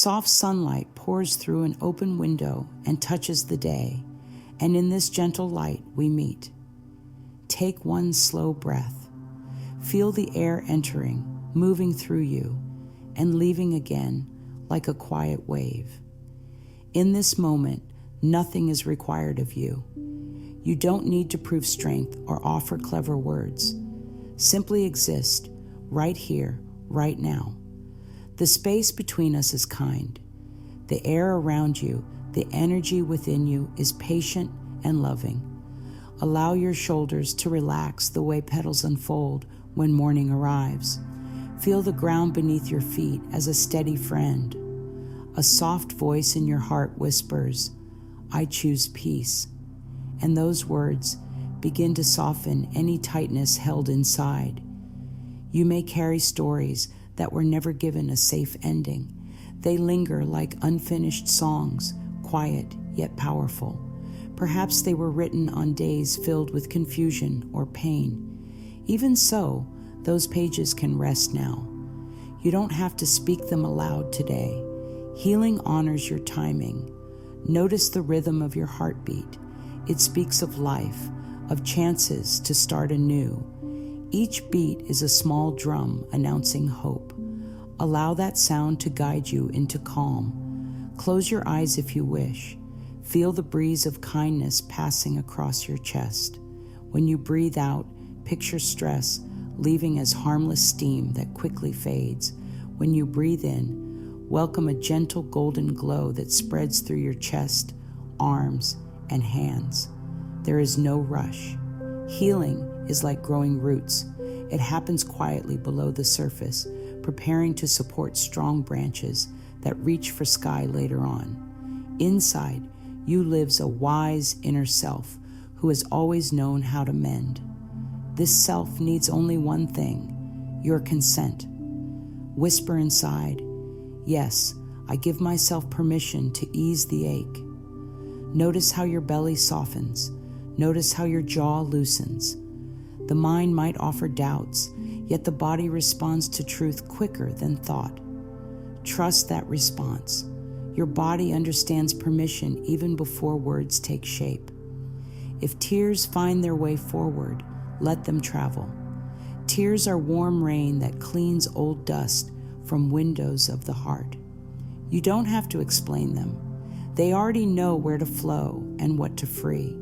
Soft sunlight pours through an open window and touches the day, and in this gentle light we meet. Take one slow breath. Feel the air entering, moving through you, and leaving again like a quiet wave. In this moment, nothing is required of you. You don't need to prove strength or offer clever words. Simply exist, right here, right now. The space between us is kind. The air around you, the energy within you is patient and loving. Allow your shoulders to relax the way petals unfold when morning arrives. Feel the ground beneath your feet as a steady friend. A soft voice in your heart whispers, "I choose peace." And those words begin to soften any tightness held inside. You may carry stories that were never given a safe ending. They linger like unfinished songs, quiet yet powerful. Perhaps they were written on days filled with confusion or pain. Even so, those pages can rest now. You don't have to speak them aloud today. Healing honors your timing. Notice the rhythm of your heartbeat. It speaks of life, of chances to start anew. Each beat is a small drum announcing hope. Allow that sound to guide you into calm. Close your eyes if you wish. Feel the breeze of kindness passing across your chest. When you breathe out, picture stress, leaving as harmless steam that quickly fades. When you breathe in, welcome a gentle golden glow that spreads through your chest, arms, and hands. There is no rush. Healing is like growing roots. It happens quietly below the surface, preparing to support strong branches that reach for sky later on. Inside, you lives a wise inner self who has always known how to mend. This self needs only one thing, your consent. Whisper inside, "Yes, I give myself permission to ease the ache." Notice how your belly softens. Notice how your jaw loosens. The mind might offer doubts, yet the body responds to truth quicker than thought. Trust that response. Your body understands permission even before words take shape. If tears find their way forward, let them travel. Tears are warm rain that cleans old dust from windows of the heart. You don't have to explain them. They already know where to flow and what to free.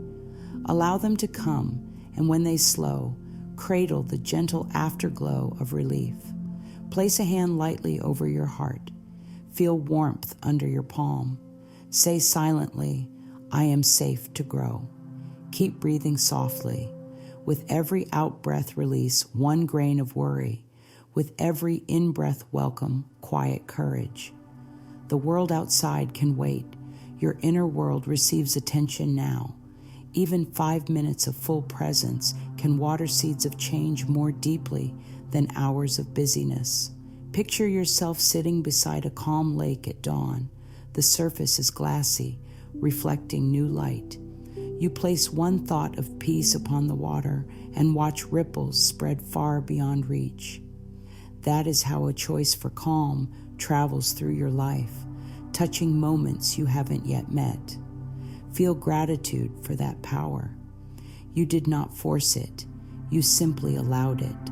Allow them to come, and when they slow, cradle the gentle afterglow of relief. Place a hand lightly over your heart. Feel warmth under your palm. Say silently, "I am safe to grow." Keep breathing softly. With every out-breath release one grain of worry. With every in-breath welcome quiet courage. The world outside can wait. Your inner world receives attention now. Even 5 minutes of full presence can water seeds of change more deeply than hours of busyness. Picture yourself sitting beside a calm lake at dawn. The surface is glassy, reflecting new light. You place one thought of peace upon the water and watch ripples spread far beyond reach. That is how a choice for calm travels through your life, touching moments you haven't yet met. Feel gratitude for that power. You did not force it. You simply allowed it.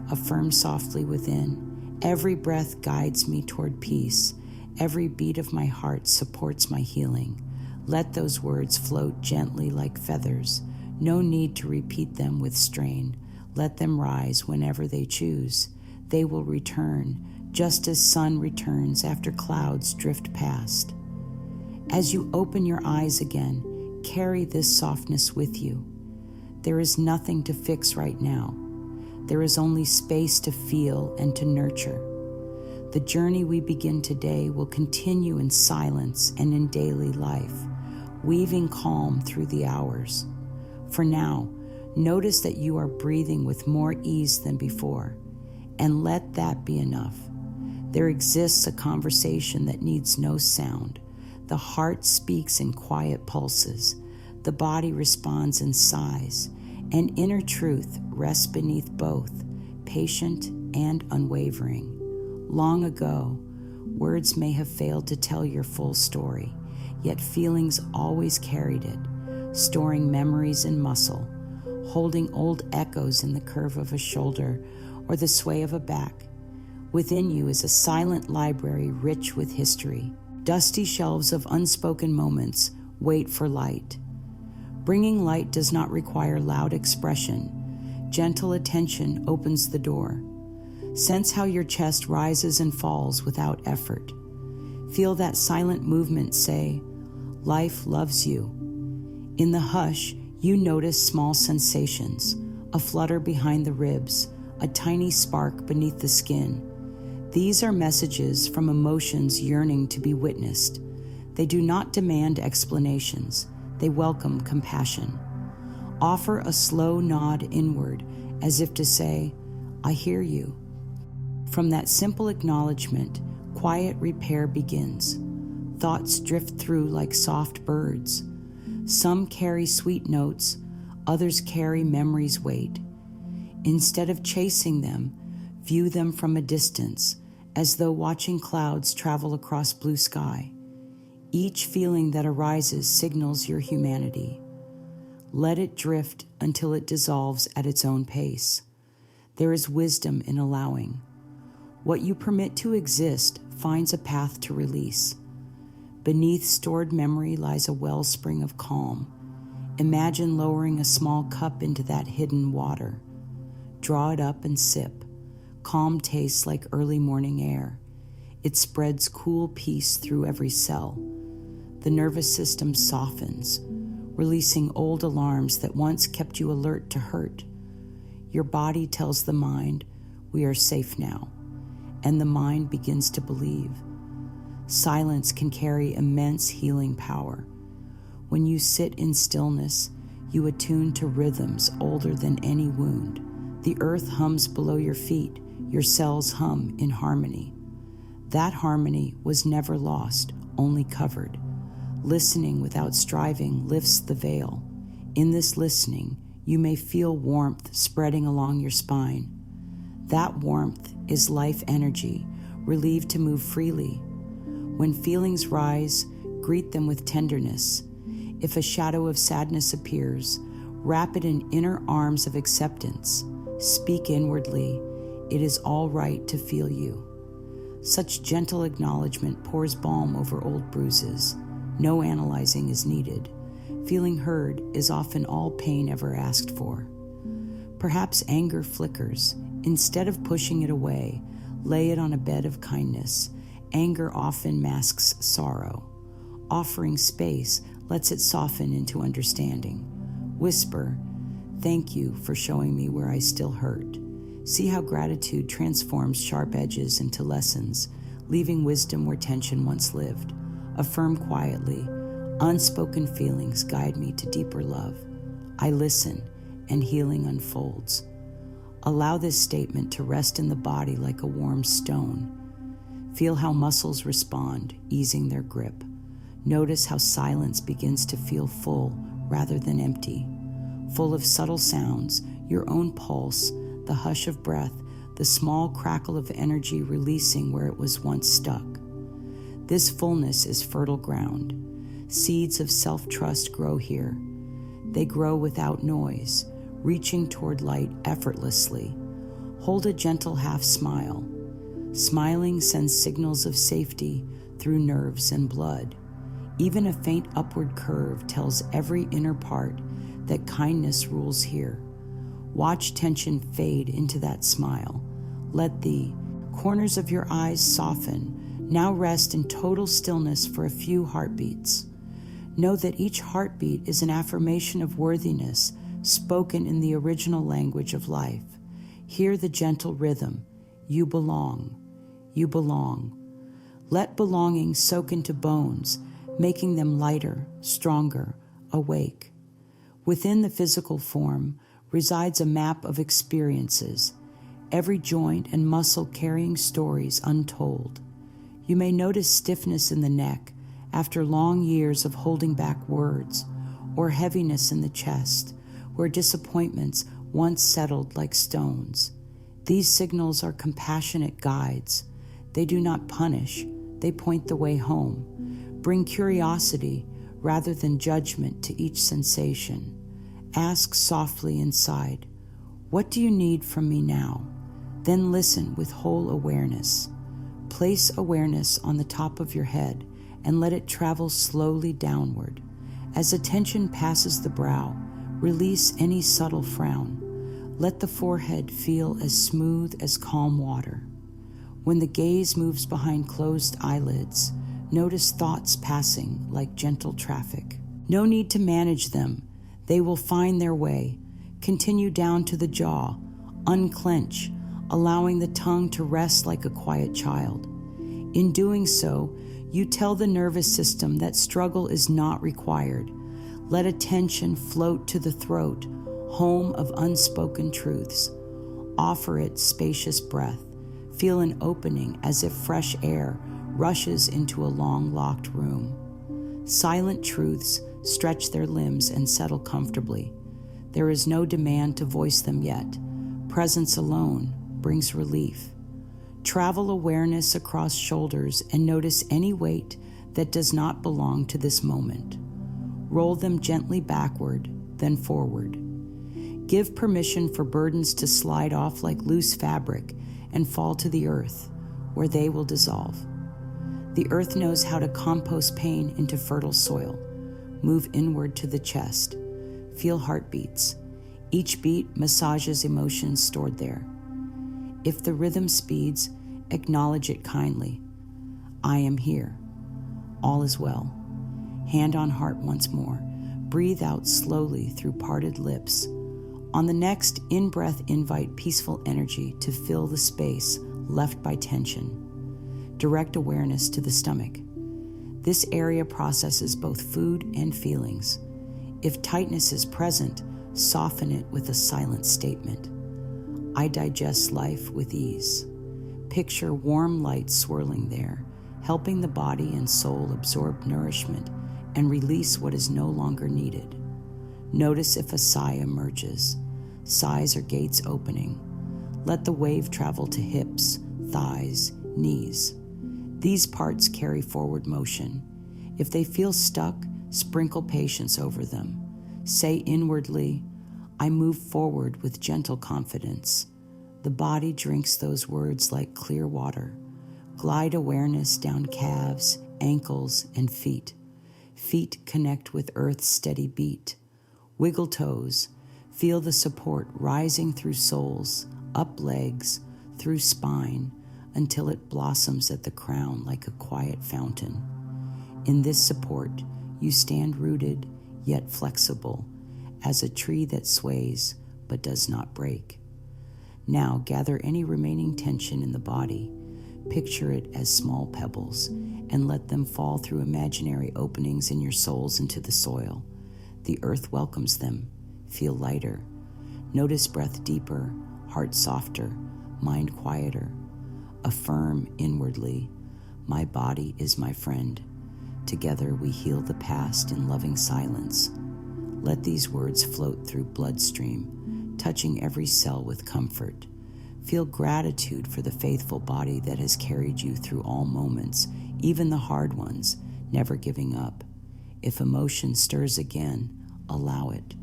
Affirm softly within, "Every breath guides me toward peace. Every beat of my heart supports my healing." Let those words float gently like feathers. No need to repeat them with strain. Let them rise whenever they choose. They will return, just as sun returns after clouds drift past. As you open your eyes again, carry this softness with you. There is nothing to fix right now. There is only space to feel and to nurture. The journey we begin today will continue in silence and in daily life, weaving calm through the hours. For now, notice that you are breathing with more ease than before, and let that be enough. There exists a conversation that needs no sound. The heart speaks in quiet pulses. The body responds in sighs. And inner truth rests beneath both, patient and unwavering. Long ago, Words may have failed to tell your full story, yet feelings always carried it, storing memories in muscle, holding old echoes in the curve of a shoulder or the sway of a back. Within you is a silent library rich with history. Dusty shelves of unspoken moments wait for light. Bringing light does not require loud expression. Gentle attention opens the door. Sense how your chest rises and falls without effort. Feel that silent movement say, "Life loves you." In the hush, you notice small sensations, a flutter behind the ribs, a tiny spark beneath the skin. These are messages from emotions yearning to be witnessed. They do not demand explanations. They welcome compassion. Offer a slow nod inward as if to say, "I hear you." From that simple acknowledgement, quiet repair begins. Thoughts drift through like soft birds. Some carry sweet notes, others carry memories' weight. Instead of chasing them, view them from a distance, as though watching clouds travel across blue sky. Each feeling that arises signals your humanity. Let it drift until it dissolves at its own pace. There is wisdom in allowing. What you permit to exist finds a path to release. Beneath stored memory lies a wellspring of calm. Imagine lowering a small cup into that hidden water. Draw it up and sip. Calm tastes like early morning air. It spreads cool peace through every cell. The nervous system softens, releasing old alarms that once kept you alert to hurt. Your body tells the mind, "We are safe now," and the mind begins to believe. Silence can carry immense healing power. When you sit in stillness, you attune to rhythms older than any wound. The earth hums below your feet, your cells hum in harmony. That harmony was never lost, only covered. Listening without striving lifts the veil. In this listening, you may feel warmth spreading along your spine. That warmth is life energy, relieved to move freely. When feelings rise, greet them with tenderness. If a shadow of sadness appears, wrap it in inner arms of acceptance. Speak inwardly, "It is all right to feel you." Such gentle acknowledgement pours balm over old bruises. No analyzing is needed. Feeling heard is often all pain ever asked for. Perhaps anger flickers. Instead of pushing it away, lay it on a bed of kindness. Anger often masks sorrow. Offering space lets it soften into understanding. Whisper, "Thank you for showing me where I still hurt." See how gratitude transforms sharp edges into lessons, leaving wisdom where tension once lived. Affirm quietly, "Unspoken feelings guide me to deeper love. I listen, and healing unfolds." Allow this statement to rest in the body like a warm stone. Feel how muscles respond, easing their grip. Notice how silence begins to feel full rather than empty. Full of subtle sounds, your own pulse, the hush of breath, the small crackle of energy releasing where it was once stuck. This fullness is fertile ground. Seeds of self-trust grow here. They grow without noise, reaching toward light effortlessly. Hold a gentle half smile. Smiling sends signals of safety through nerves and blood. Even a faint upward curve tells every inner part that kindness rules here. Watch tension fade into that smile. Let the corners of your eyes soften. Now rest in total stillness for a few heartbeats. Know that each heartbeat is an affirmation of worthiness spoken in the original language of life. Hear the gentle rhythm. You belong. You belong. Let belonging soak into bones, making them lighter, stronger, awake. Within the physical form resides a map of experiences, every joint and muscle carrying stories untold. You may notice stiffness in the neck after long years of holding back words, or heaviness in the chest, where disappointments once settled like stones. These signals are compassionate guides. They do not punish, they point the way home. Bring curiosity rather than judgment to each sensation. Ask softly inside, "What do you need from me now?" Then listen with whole awareness. Place awareness on the top of your head and let it travel slowly downward. As attention passes the brow, release any subtle frown. Let the forehead feel as smooth as calm water. When the gaze moves behind closed eyelids, notice thoughts passing like gentle traffic. No need to manage them. They will find their way. Continue down to the jaw. Unclench, allowing the tongue to rest like a quiet child. In doing so, you tell the nervous system that struggle is not required. Let attention float to the throat, home of unspoken truths. Offer it spacious breath. Feel an opening as if fresh air rushes into a long-locked room. Silent truths stretch their limbs and settle comfortably. There is no demand to voice them yet. Presence alone brings relief. Travel awareness across shoulders and notice any weight that does not belong to this moment. Roll them gently backward, then forward. Give permission for burdens to slide off like loose fabric and fall to the earth, where they will dissolve. The earth knows how to compost pain into fertile soil. Move inward to the chest. Feel heartbeats. Each beat massages emotions stored there. If the rhythm speeds, acknowledge it kindly. I am here. All is well. Hand on heart once more. Breathe out slowly through parted lips. On the next in-breath, invite peaceful energy to fill the space left by tension. Direct awareness to the stomach. This area processes both food and feelings. If tightness is present, soften it with a silent statement. I digest life with ease. Picture warm light swirling there, helping the body and soul absorb nourishment and release what is no longer needed. Notice if a sigh emerges. Sighs are gates opening. Let the wave travel to hips, thighs, knees. These parts carry forward motion. If they feel stuck, sprinkle patience over them. Say inwardly, I move forward with gentle confidence. The body drinks those words like clear water. Glide awareness down calves, ankles, and feet. Feet connect with earth's steady beat. Wiggle toes. Feel the support rising through soles, up legs, through spine, until it blossoms at the crown like a quiet fountain. In this support, you stand rooted, yet flexible, as a tree that sways but does not break. Now gather any remaining tension in the body. Picture it as small pebbles and let them fall through imaginary openings in your soles into the soil. The earth welcomes them. Feel lighter. Notice breath deeper, heart softer, mind quieter. Affirm inwardly, my body is my friend. Together we heal the past in loving silence. Let these words float through bloodstream, touching every cell with comfort. Feel gratitude for the faithful body that has carried you through all moments, even the hard ones, never giving up. If emotion stirs again, allow it.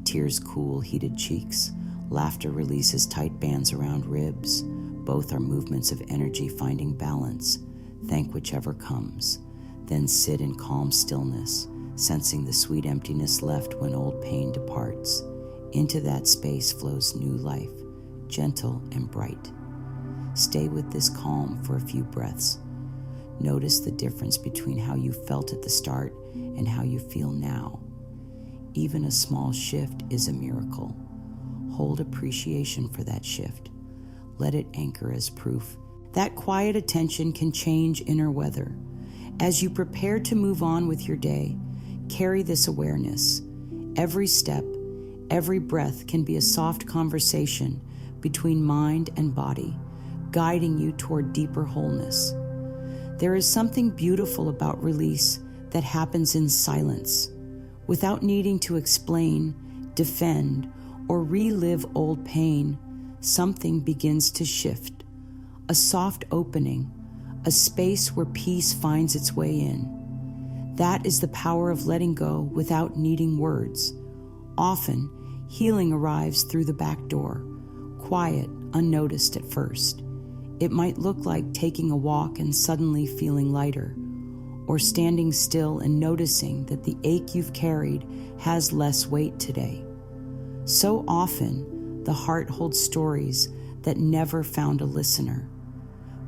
Tears cool heated cheeks. Laughter releases tight bands around ribs. Both are movements of energy finding balance. Thank whichever comes. Then sit in calm stillness, sensing the sweet emptiness left when old pain departs. Into that space flows new life, gentle and bright. Stay with this calm for a few breaths. Notice the difference between how you felt at the start and how you feel now. Even a small shift is a miracle. Hold appreciation for that shift. Let it anchor as proof. That quiet attention can change inner weather. As you prepare to move on with your day, carry this awareness. Every step, every breath can be a soft conversation between mind and body, guiding you toward deeper wholeness. There is something beautiful about release that happens in silence. Without needing to explain, defend, or relive old pain, something begins to shift. A soft opening, a space where peace finds its way in. That is the power of letting go without needing words. Often, healing arrives through the back door, quiet, unnoticed at first. It might look like taking a walk and suddenly feeling lighter, or standing still and noticing that the ache you've carried has less weight today. So often, the heart holds stories that never found a listener.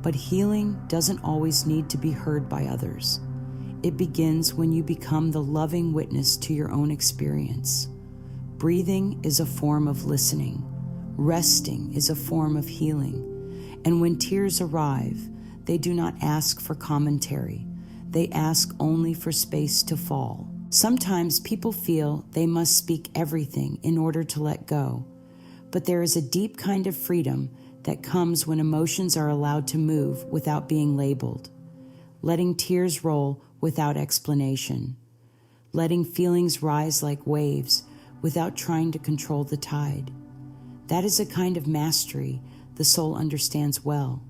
But healing doesn't always need to be heard by others. It begins when you become the loving witness to your own experience. Breathing is a form of listening. Resting is a form of healing. And when tears arrive, they do not ask for commentary. They ask only for space to fall. Sometimes people feel they must speak everything in order to let go. But there is a deep kind of freedom that comes when emotions are allowed to move without being labeled. Letting tears roll without explanation. Letting feelings rise like waves without trying to control the tide. That is a kind of mastery the soul understands well.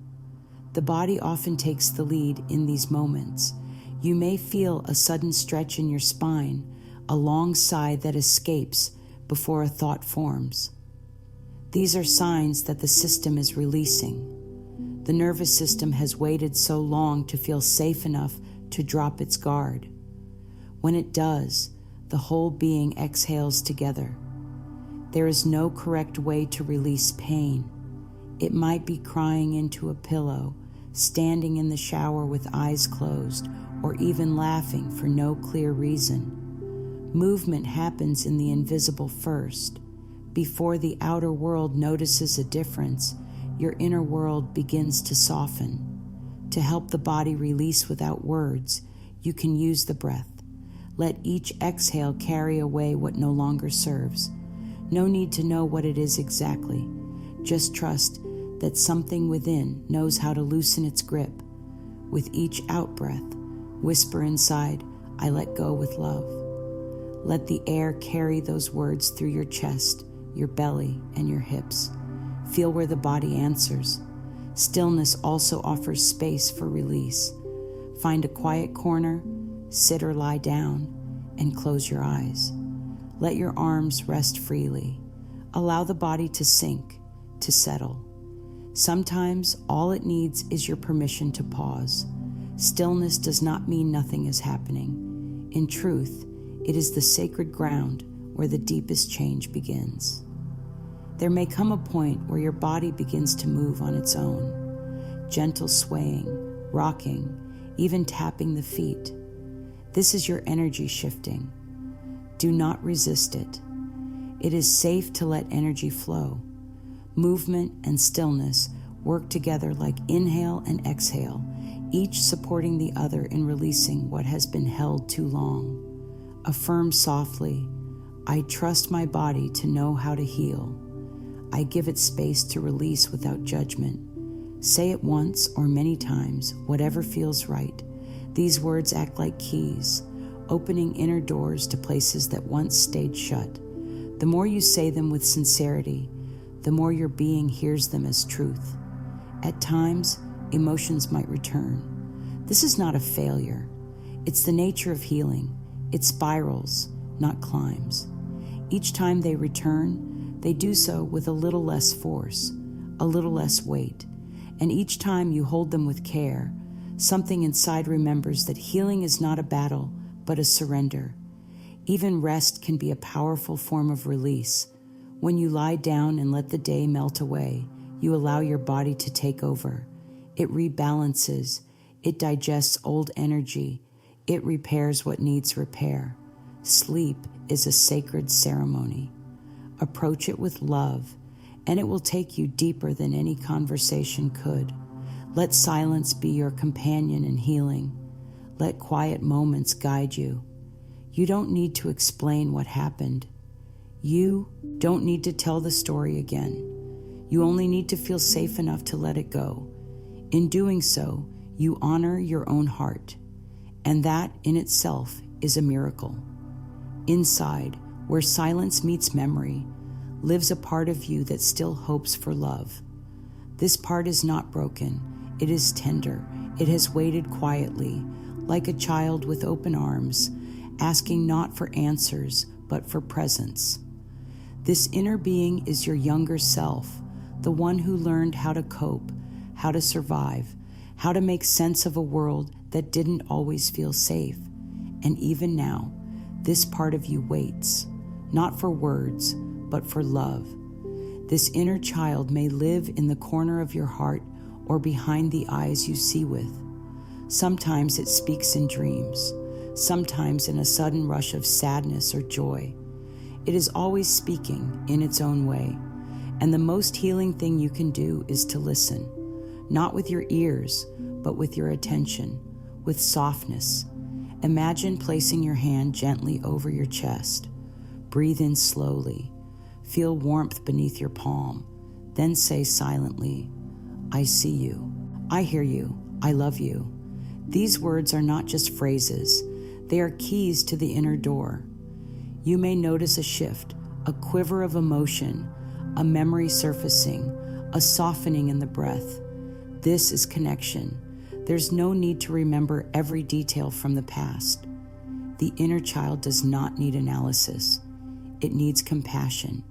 The body often takes the lead in these moments. You may feel a sudden stretch in your spine, a long sigh that escapes before a thought forms. These are signs that the system is releasing. The nervous system has waited so long to feel safe enough to drop its guard. When it does, the whole being exhales together. There is no correct way to release pain. It might be crying into a pillow, standing in the shower with eyes closed, or even laughing for no clear reason. Movement happens in the invisible first. Before the outer world notices a difference, your inner world begins to soften. To help the body release without words, you can use the breath. Let each exhale carry away what no longer serves. No need to know what it is exactly. Just trust that something within knows how to loosen its grip. With each out-breath, whisper inside, "I let go with love." Let the air carry those words through your chest, your belly, and your hips. Feel where the body answers. Stillness also offers space for release. Find a quiet corner, sit or lie down, and close your eyes. Let your arms rest freely. Allow the body to sink, to settle. Sometimes all it needs is your permission to pause. Stillness does not mean nothing is happening. In truth, it is the sacred ground where the deepest change begins. There may come a point where your body begins to move on its own. Gentle swaying, rocking, even tapping the feet. This is your energy shifting. Do not resist it. It is safe to let energy flow. Movement and stillness work together like inhale and exhale, each supporting the other in releasing what has been held too long. Affirm softly, "I trust my body to know how to heal." I give it space to release without judgment. Say it once or many times, whatever feels right. These words act like keys, opening inner doors to places that once stayed shut. The more you say them with sincerity, the more your being hears them as truth. At times, emotions might return. This is not a failure. It's the nature of healing. It spirals, not climbs. Each time they return, they do so with a little less force, a little less weight. And each time you hold them with care, something inside remembers that healing is not a battle, but a surrender. Even rest can be a powerful form of release. When you lie down and let the day melt away, you allow your body to take over. It rebalances. It digests old energy. It repairs what needs repair. Sleep is a sacred ceremony. Approach it with love, and it will take you deeper than any conversation could. Let silence be your companion in healing. Let quiet moments guide you. You don't need to explain what happened. You don't need to tell the story again. You only need to feel safe enough to let it go. In doing so, you honor your own heart, and that in itself is a miracle. Inside, where silence meets memory, lives a part of you that still hopes for love. This part is not broken. It is tender. It has waited quietly, like a child with open arms, asking not for answers, but for presence. This inner being is your younger self, the one who learned how to cope, how to survive, how to make sense of a world that didn't always feel safe. And even now, this part of you waits, not for words, but for love. This inner child may live in the corner of your heart or behind the eyes you see with. Sometimes it speaks in dreams, sometimes in a sudden rush of sadness or joy. It is always speaking in its own way, and the most healing thing you can do is to listen, not with your ears, but with your attention, with softness. Imagine placing your hand gently over your chest. Breathe in slowly. Feel warmth beneath your palm. Then say silently, I see you. I hear you. I love you. These words are not just phrases. They are keys to the inner door. You may notice a shift, a quiver of emotion, a memory surfacing, a softening in the breath. This is connection. There's no need to remember every detail from the past. The inner child does not need analysis. It needs compassion.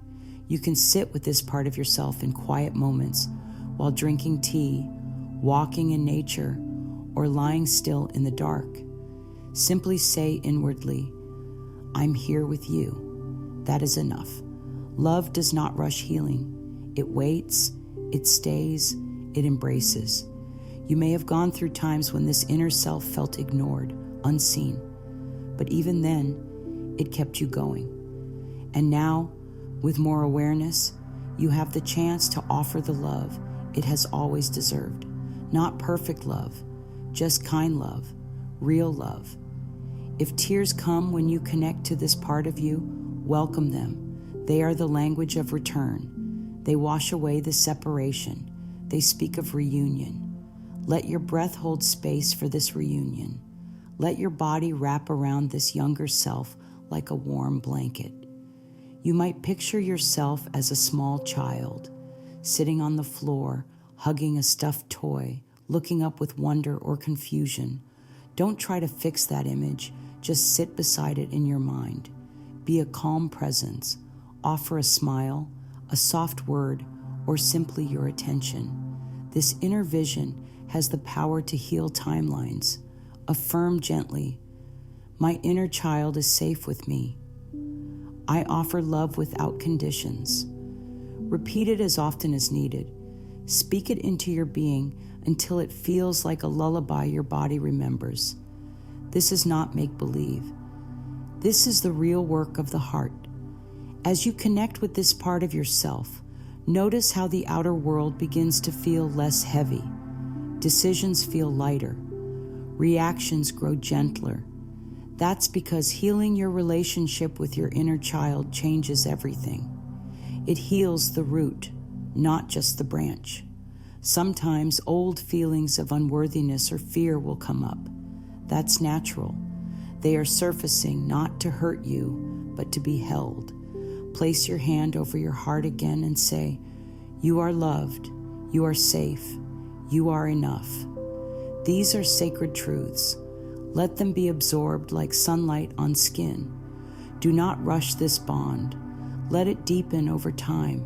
You can sit with this part of yourself in quiet moments while drinking tea, walking in nature, or lying still in the dark. Simply say inwardly, I'm here with you. That is enough. Love does not rush healing. It waits, it stays, it embraces. You may have gone through times when this inner self felt ignored, unseen, but even then, it kept you going. And now, with more awareness, you have the chance to offer the love it has always deserved. Not perfect love, just kind love, real love. If tears come when you connect to this part of you, welcome them. They are the language of return. They wash away the separation. They speak of reunion. Let your breath hold space for this reunion. Let your body wrap around this younger self like a warm blanket. You might picture yourself as a small child, sitting on the floor, hugging a stuffed toy, looking up with wonder or confusion. Don't try to fix that image. Just sit beside it in your mind. Be a calm presence. Offer a smile, a soft word, or simply your attention. This inner vision has the power to heal timelines. Affirm gently, my inner child is safe with me. I offer love without conditions. Repeat it as often as needed. Speak it into your being until it feels like a lullaby your body remembers. This is not make-believe. This is the real work of the heart. As you connect with this part of yourself, notice how the outer world begins to feel less heavy. Decisions feel lighter. Reactions grow gentler. That's because healing your relationship with your inner child changes everything. It heals the root, not just the branch. Sometimes old feelings of unworthiness or fear will come up. That's natural. They are surfacing not to hurt you, but to be held. Place your hand over your heart again and say, you are loved, you are safe, you are enough. These are sacred truths. Let them be absorbed like sunlight on skin. Do not rush this bond. Let it deepen over time.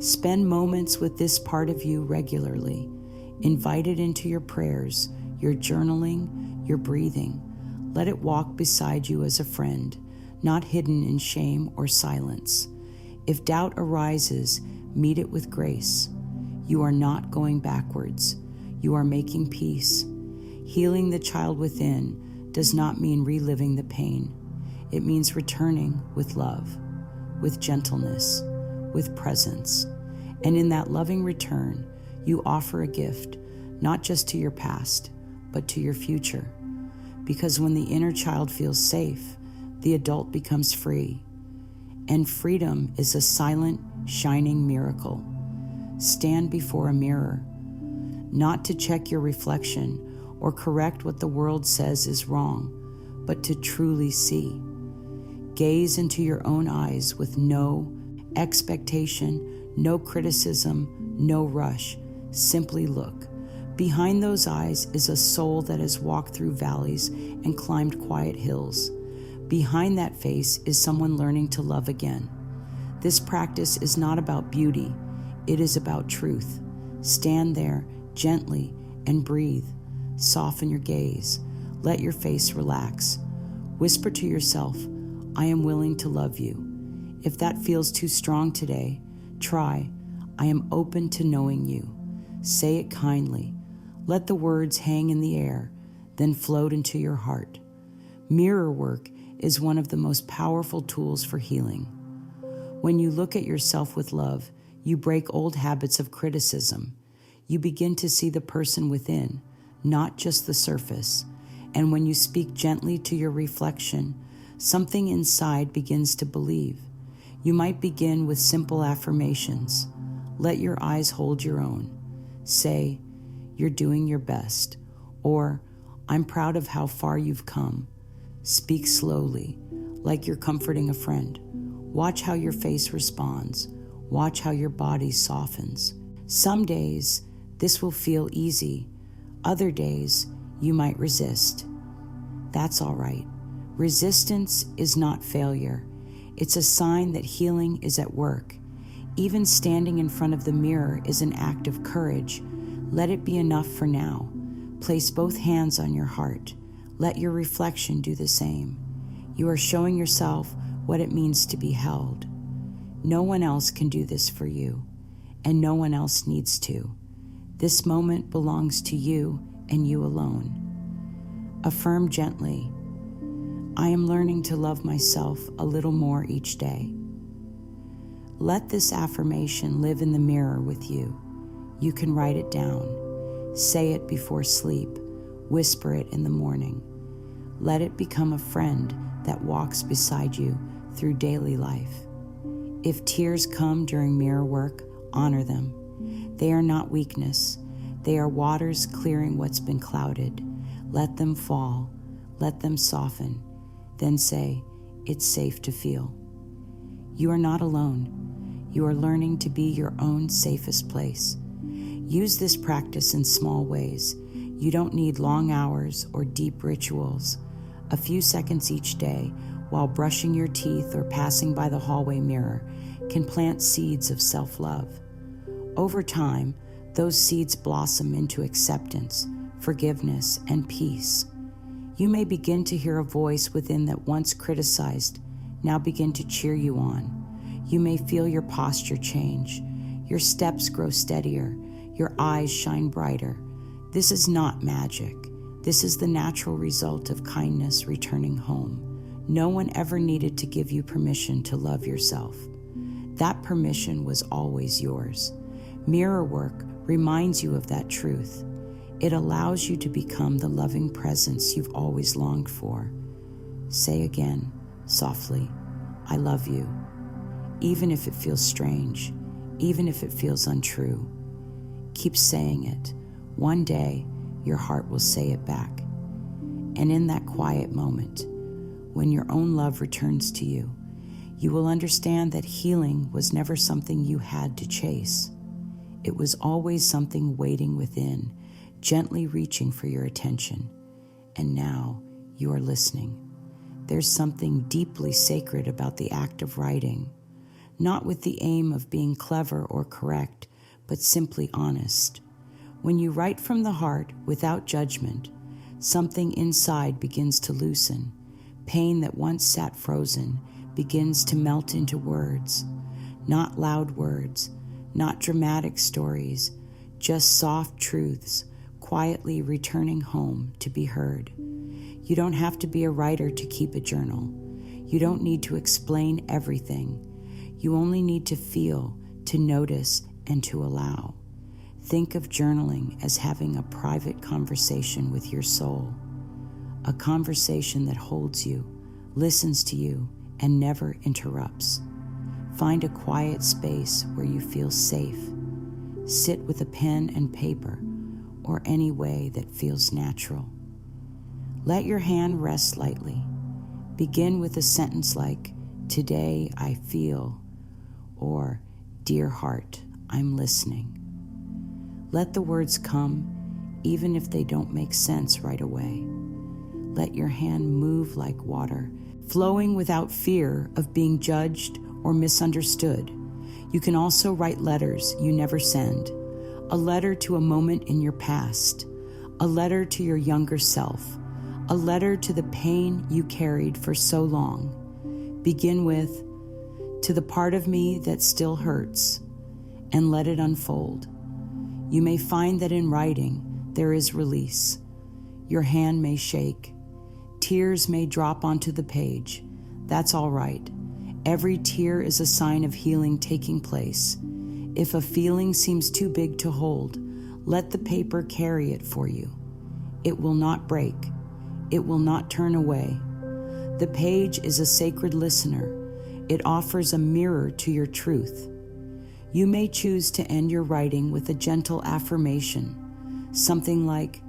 Spend moments with this part of you regularly. Invite it into your prayers, your journaling, your breathing. Let it walk beside you as a friend, not hidden in shame or silence. If doubt arises, meet it with grace. You are not going backwards. You are making peace. Healing the child within does not mean reliving the pain. It means returning with love, with gentleness, with presence. And in that loving return, you offer a gift, not just to your past, but to your future. Because when the inner child feels safe, the adult becomes free. And freedom is a silent, shining miracle. Stand before a mirror, not to check your reflection or correct what the world says is wrong, but to truly see. Gaze into your own eyes with no expectation, no criticism, no rush. Simply look. Behind those eyes is a soul that has walked through valleys and climbed quiet hills. Behind that face is someone learning to love again. This practice is not about beauty, it is about truth. Stand there gently and breathe. Soften your gaze. Let your face relax. Whisper to yourself, I am willing to love you. If that feels too strong today, try, I am open to knowing you. Say it kindly. Let the words hang in the air, then float into your heart. Mirror work is one of the most powerful tools for healing. When you look at yourself with love, you break old habits of criticism. You begin to see the person within, not just the surface. And when you speak gently to your reflection, something inside begins to believe. You might begin with simple affirmations. Let your eyes hold your own. Say, you're doing your best, or I'm proud of how far you've come. Speak slowly, like you're comforting a friend. Watch how your face responds. Watch how your body softens. Some days, this will feel easy. Other days, you might resist. That's all right. Resistance is not failure. It's a sign that healing is at work. Even standing in front of the mirror is an act of courage. Let it be enough for now. Place both hands on your heart. Let your reflection do the same. You are showing yourself what it means to be held. No one else can do this for you, and no one else needs to. This moment belongs to you and you alone. Affirm gently, I am learning to love myself a little more each day. Let this affirmation live in the mirror with you. You can write it down. Say it before sleep. Whisper it in the morning. Let it become a friend that walks beside you through daily life. If tears come during mirror work, honor them. They are not weakness. They are waters clearing what's been clouded. Let them fall. Let them soften. Then say, it's safe to feel. You are not alone. You are learning to be your own safest place. Use this practice in small ways. You don't need long hours or deep rituals. A few seconds each day, while brushing your teeth or passing by the hallway mirror, can plant seeds of self-love. Over time, those seeds blossom into acceptance, forgiveness, and peace. You may begin to hear a voice within that once criticized, now begin to cheer you on. You may feel your posture change. Your steps grow steadier. Your eyes shine brighter. This is not magic. This is the natural result of kindness returning home. No one ever needed to give you permission to love yourself. That permission was always yours. Mirror work reminds you of that truth. It allows you to become the loving presence you've always longed for. Say again, softly, I love you. Even if it feels strange, even if it feels untrue. Keep saying it. One day, your heart will say it back. And in that quiet moment, when your own love returns to you, you will understand that healing was never something you had to chase. It was always something waiting within, gently reaching for your attention. And now you are listening. There's something deeply sacred about the act of writing, not with the aim of being clever or correct, but simply honest. When you write from the heart without judgment, something inside begins to loosen. Pain that once sat frozen begins to melt into words. Not loud words, not dramatic stories, just soft truths, quietly returning home to be heard. You don't have to be a writer to keep a journal. You don't need to explain everything. You only need to feel, to notice, and to allow. Think of journaling as having a private conversation with your soul, a conversation that holds you, listens to you, and never interrupts. Find a quiet space where you feel safe. Sit with a pen and paper, or any way that feels natural. Let your hand rest lightly. Begin with a sentence like, "Today I feel," or "Dear heart, I'm listening." Let the words come even if they don't make sense right away. Let your hand move like water, flowing without fear of being judged or misunderstood. You can also write letters you never send, a letter to a moment in your past, a letter to your younger self, a letter to the pain you carried for so long. Begin with, "To the part of me that still hurts," and let it unfold. You may find that in writing, there is release. Your hand may shake. Tears may drop onto the page. That's all right. Every tear is a sign of healing taking place. If a feeling seems too big to hold, let the paper carry it for you. It will not break. It will not turn away. The page is a sacred listener. It offers a mirror to your truth. You may choose to end your writing with a gentle affirmation, something like,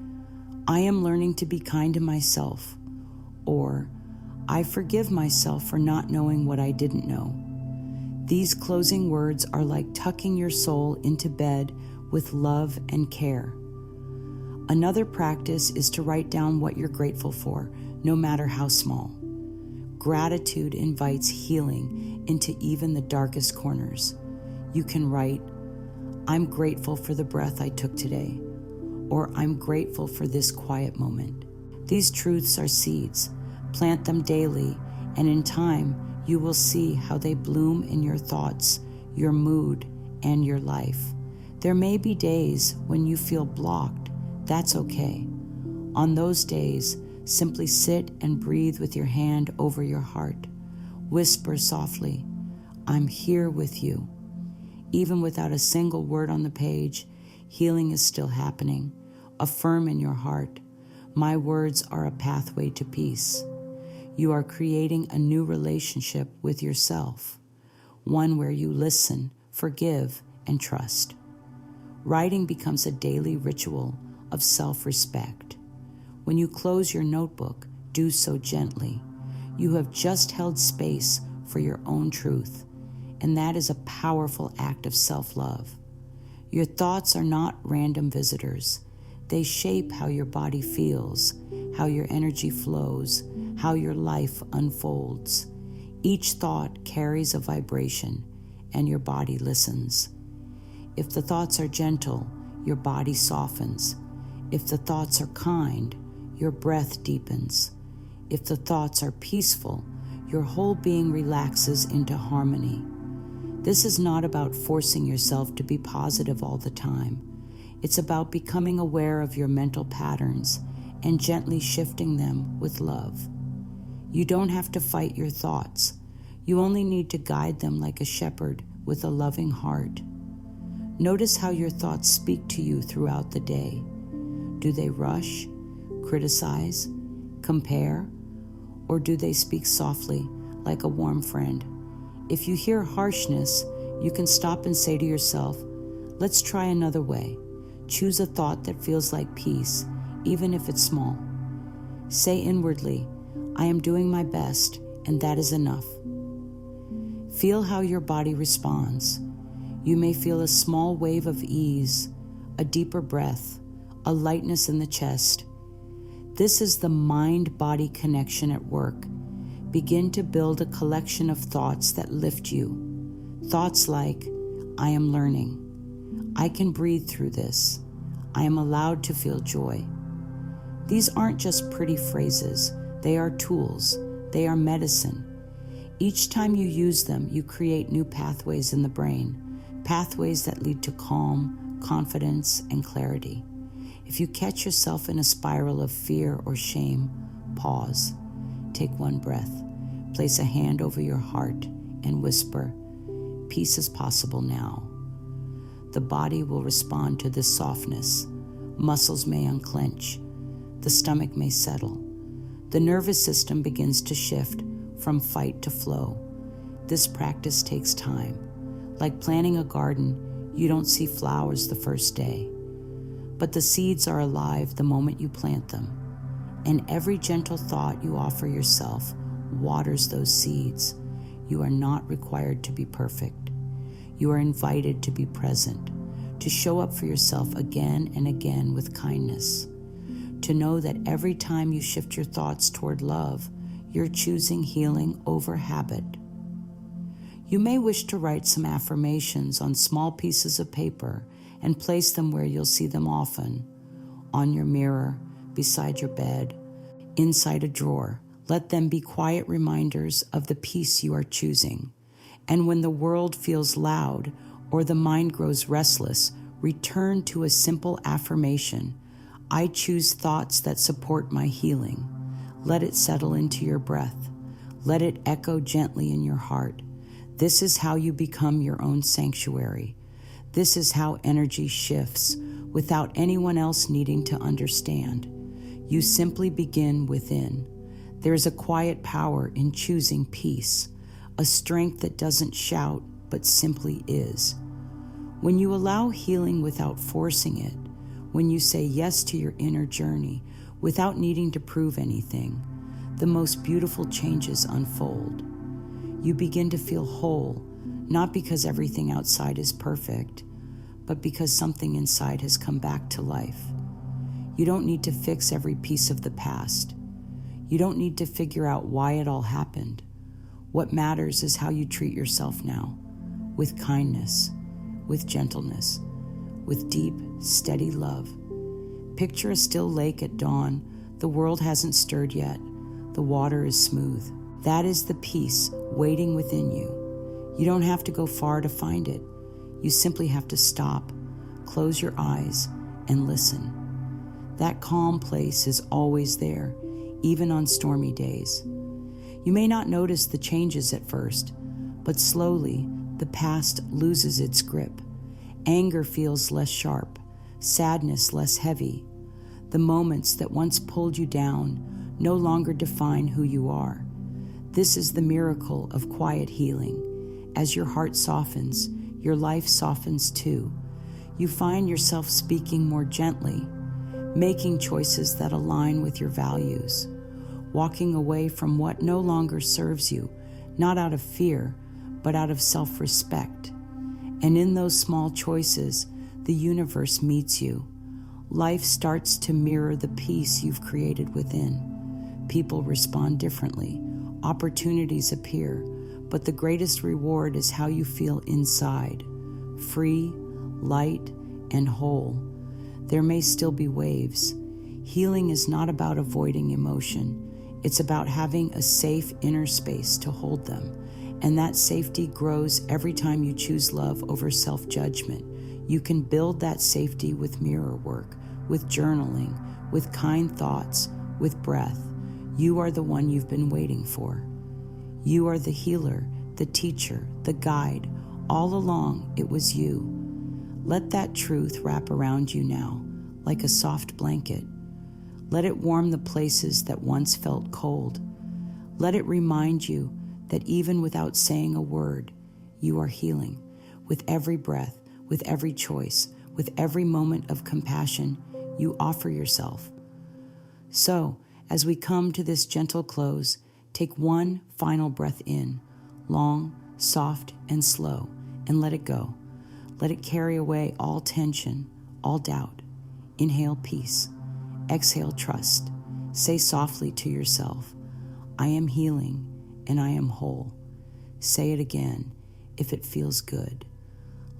"I am learning to be kind to myself," or "I forgive myself for not knowing what I didn't know." These closing words are like tucking your soul into bed with love and care. Another practice is to write down what you're grateful for, no matter how small. Gratitude invites healing into even the darkest corners. You can write, "I'm grateful for the breath I took today," or "I'm grateful for this quiet moment." These truths are seeds. Plant them daily, and in time, you will see how they bloom in your thoughts, your mood, and your life. There may be days when you feel blocked. That's okay. On those days, simply sit and breathe with your hand over your heart. Whisper softly, "I'm here with you." Even without a single word on the page, healing is still happening. Affirm in your heart, "My words are a pathway to peace." You are creating a new relationship with yourself, one where you listen, forgive, and trust. Writing becomes a daily ritual of self-respect. When you close your notebook, do so gently. You have just held space for your own truth, and that is a powerful act of self-love. Your thoughts are not random visitors. They shape how your body feels, how your energy flows, how your life unfolds. Each thought carries a vibration, and your body listens. If the thoughts are gentle, your body softens. If the thoughts are kind, your breath deepens. If the thoughts are peaceful, your whole being relaxes into harmony. This is not about forcing yourself to be positive all the time. It's about becoming aware of your mental patterns and gently shifting them with love. You don't have to fight your thoughts. You only need to guide them like a shepherd with a loving heart. Notice how your thoughts speak to you throughout the day. Do they rush, criticize, compare, or do they speak softly like a warm friend? If you hear harshness, you can stop and say to yourself, "Let's try another way." Choose a thought that feels like peace, even if it's small. Say inwardly, "I am doing my best, and that is enough." Feel how your body responds. You may feel a small wave of ease, a deeper breath, a lightness in the chest. This is the mind-body connection at work. Begin to build a collection of thoughts that lift you. Thoughts like, "I am learning. I can breathe through this. I am allowed to feel joy." These aren't just pretty phrases. They are tools. They are medicine. Each time you use them, you create new pathways in the brain, pathways that lead to calm, confidence, and clarity. If you catch yourself in a spiral of fear or shame, pause. Take one breath. Place a hand over your heart and whisper, "Peace is possible now." The body will respond to this softness. Muscles may unclench. The stomach may settle. The nervous system begins to shift from fight to flow. This practice takes time. Like planting a garden, you don't see flowers the first day. But the seeds are alive the moment you plant them. And every gentle thought you offer yourself waters those seeds. You are not required to be perfect. You are invited to be present, to show up for yourself again and again with kindness, to know that every time you shift your thoughts toward love, you're choosing healing over habit. You may wish to write some affirmations on small pieces of paper and place them where you'll see them often, on your mirror, beside your bed, inside a drawer. Let them be quiet reminders of the peace you are choosing. And when the world feels loud or the mind grows restless, return to a simple affirmation. I choose thoughts that support my healing. Let it settle into your breath. Let it echo gently in your heart. This is how you become your own sanctuary. This is how energy shifts without anyone else needing to understand. You simply begin within. There is a quiet power in choosing peace, a strength that doesn't shout but simply is. When you allow healing without forcing it, when you say yes to your inner journey without needing to prove anything, the most beautiful changes unfold. You begin to feel whole, not because everything outside is perfect, but because something inside has come back to life. You don't need to fix every piece of the past. You don't need to figure out why it all happened. What matters is how you treat yourself now, with kindness, with gentleness, with deep, steady love. Picture a still lake at dawn. The world hasn't stirred yet. The water is smooth. That is the peace waiting within you. You don't have to go far to find it. You simply have to stop, close your eyes, and listen. That calm place is always there, even on stormy days. You may not notice the changes at first, but slowly the past loses its grip. Anger feels less sharp, sadness less heavy. The moments that once pulled you down no longer define who you are. This is the miracle of quiet healing. As your heart softens, your life softens too. You find yourself speaking more gently, making choices that align with your values, walking away from what no longer serves you, not out of fear, but out of self-respect. And in those small choices, the universe meets you. Life starts to mirror the peace you've created within. People respond differently. Opportunities appear, but the greatest reward is how you feel inside, free, light, and whole. There may still be waves. Healing is not about avoiding emotion. It's about having a safe inner space to hold them. And that safety grows every time you choose love over self-judgment. You can build that safety with mirror work, with journaling, with kind thoughts, with breath. You are the one you've been waiting for. You are the healer, the teacher, the guide. All along, it was you. Let that truth wrap around you now, like a soft blanket. Let it warm the places that once felt cold. Let it remind you that even without saying a word, you are healing. With every breath, with every choice, with every moment of compassion, you offer yourself. So, as we come to this gentle close, take one final breath in, long, soft, and slow, and let it go. Let it carry away all tension, all doubt. Inhale peace. Exhale trust. Say softly to yourself, I am healing and I am whole. Say it again if it feels good.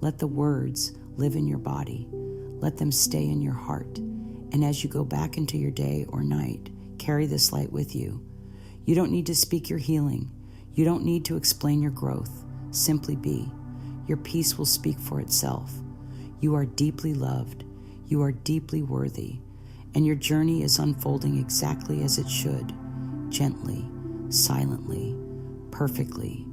Let the words live in your body. Let them stay in your heart. And as you go back into your day or night, carry this light with you. You don't need to speak your healing. You don't need to explain your growth. Simply be. Your peace will speak for itself. You are deeply loved. You are deeply worthy. And your journey is unfolding exactly as it should. Gently, silently, perfectly.